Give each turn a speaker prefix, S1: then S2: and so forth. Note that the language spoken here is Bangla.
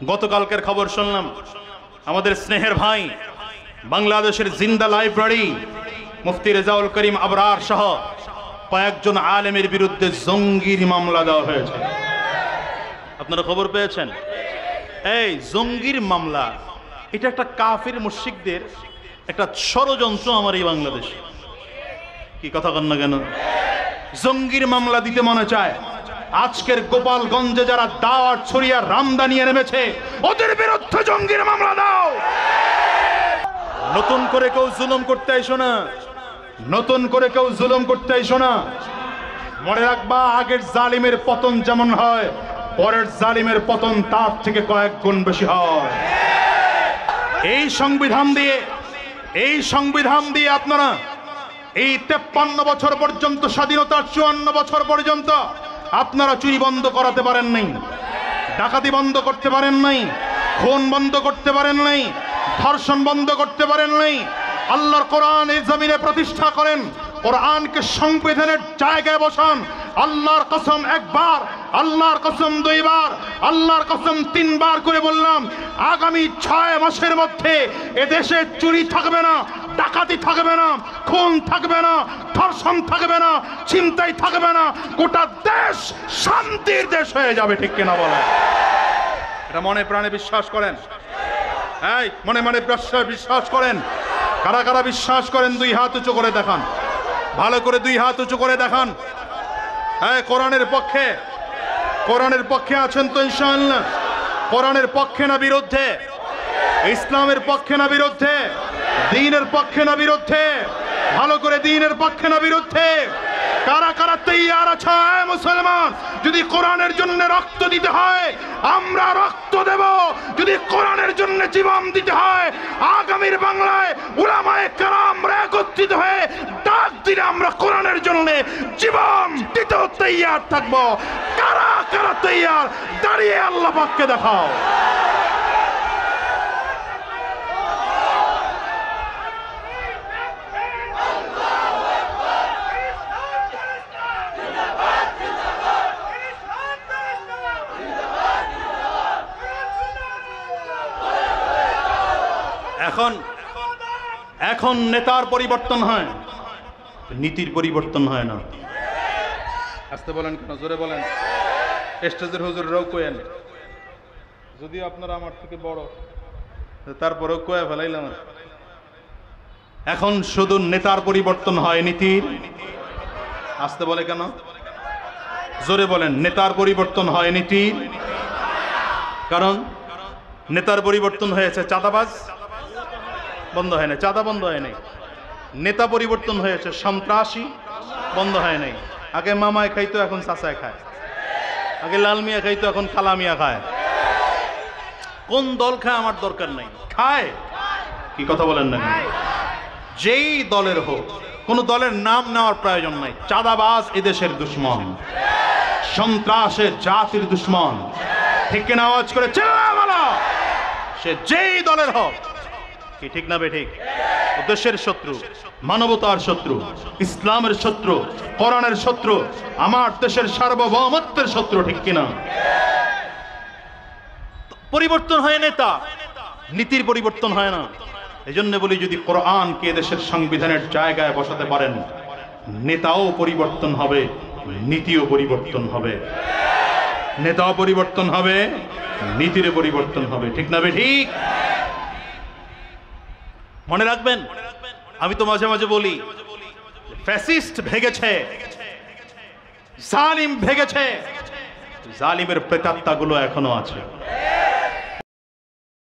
S1: গতকালকের খবর শুনলাম, আমাদের স্নেহের ভাই বাংলাদেশের জিন্দা লাইব্রেরি মুফতি রেজাউল করিম আবরার সহ কয়েকজন আলেমের বিরুদ্ধে জঙ্গির মামলা দেওয়া হয়েছে। আপনারা খবর পেয়েছেন? এই জঙ্গির মামলা, এটা একটা কাফির মুশরিকদের একটা ষড়যন্ত্র আমার এই বাংলাদেশে। কি কথা কন না কেন? জঙ্গির মামলা দিতে মনে চায়। আজকের গোপালগঞ্জে যারা দাওয়াত ছড়িয়ে রামদা নিয়ে নেমেছে, ওদের বিরুদ্ধে জঙ্গির মামলা দাও। নতুন করে কেউ জুলুম করতে আইসো না, নতুন করে কেউ জুলুম করতে আইসো না। মনে রাখবা, আগের জালিমের পতন যেমন হয়, পরের জালিমের পতন তার থেকে কয়েক গুণ বেশি হয়। এই সংবিধান দিয়ে আপনারা এই 53 বছর পর্যন্ত, স্বাধীনতার 54 বছর পর্যন্ত আপনারা চুরি বন্ধ করাতে পারেন নাই, ডাকাতি বন্ধ করতে পারেন নাই, খুন বন্ধ করতে পারেন নাই, ধর্ষণ বন্ধ করতে পারেন নাই। আল্লাহর কোরআন এই জমিনে প্রতিষ্ঠা করেন, কোরআনকে সংবিধানের জায়গায় বসান। আল্লাহর কসম একবার, আল্লাহর কসম দুইবার, আল্লাহর কসম তিনবার করে বললাম, আগামী 6 মাসের মধ্যে এদেশে চুরি থাকবে না, ডাকাতি থাকবে না, খুন থাকবে না, ধর্ষণ থাকবে না, ছিনতাই থাকবে না। গোটা দেশ শান্তির দেশ হয়ে যাবে। ঠিক কিনা বলেন? এটা মনে প্রাণে বিশ্বাস করেন? এই মনে মনে বিশ্বাস করেন? কারা কারা বিশ্বাস করেন? 2 হাত উঁচু করে দেখান, ভালো করে 2 হাত উঁচু করে দেখান। হ্যাঁ, কোরআনের পক্ষে আছেন তো ইনশাআল্লাহ? কোরআনের পক্ষে না বিরুদ্ধে? ইসলামের পক্ষে না বিরুদ্ধে? দ্বীনের পক্ষে না বিরুদ্ধে? ভালো করে দ্বীনের পক্ষে না বিরুদ্ধে? কারা কারা তৈয়ার আছে মুসলমান? যদি কোরআনের জন্য রক্ত দিতে হয় আমরা রক্ত দেব, যদি কোরআনের জন্য জীবন দিতে হয় আগামীর বাংলায় উলামায়ে কেরামরা একত্রিত হয়ে ডাক দিলে আমরা কোরআনের জন্য জীবন দিতে তৈয়ার থাকবো। কারা কারা তৈয়ার? দাঁড়িয়ে আল্লাহ পাককে দেখাও। এখন নেতার পরিবর্তন হয়, নীতির পরিবর্তন হয় না। আসতে বলেন কেন? জোরে বলেন। স্টেজের হুজুররাও কয়েন, যদিও আপনারা আমার থেকে বড়, তারপরেও কয়ে ফেলাইলাম। এখন শুধু নেতার পরিবর্তন হয়, নীতির। আসতে বলে কেন? জোরে বলেন। নেতার পরিবর্তন হয়, নীতির। কারণ নেতার পরিবর্তন হয়েছে, চাঁদাবাজ বন্ধ হয় নাই, চাঁদা বন্ধ হয় নাই। নেতা পরিবর্তন হয়েছে, সন্ত্রাসী বন্ধ হয় নাই। আগে মামায় খাইতো, এখন চাচায় খায়। আগে লাল মিয়া খাইতো, এখন খালা মিয়া খায়। কোন দল খায় আমার দরকার নাই, খায়। কি কথা বলেন না? যেই দলের হোক, কোন দলের নাম নেওয়ার প্রয়োজন নাই। চাঁদাবাজ এদেশের দুশ্মন, সন্ত্রাসের জাতির দুশ্মন। ঠিক কিনা? আওয়াজ করে চিল্লা বলো। সে যেই দলের হোক। কি ঠিক না বেঠিক? দেশের শত্রু, মানবতার শত্রু, ইসলামের শত্রু, কোরআনের শত্রু, আমার দেশের সার্বভৌমত্বের শত্রু। ঠিক কিনা? পরিবর্তন হয় নেতা, নীতির পরিবর্তন হয় না। এই জন্য বলি, যদি কোরআনকে দেশের সংবিধানের জায়গায় বসাতে পারেন, নেতাও পরিবর্তন হবে, নীতিও পরিবর্তন হবে। নেতাও পরিবর্তন হবে, নীতির পরিবর্তন হবে। ঠিক না বেঠিক? মনে রাখবেন, আমি তো মাঝে মাঝে বলি, ফ্যাসিস্ট ভেগেছে, জালিম ভেগেছে, জালিমের প্রেতাত্মাগুলো এখনো আছে।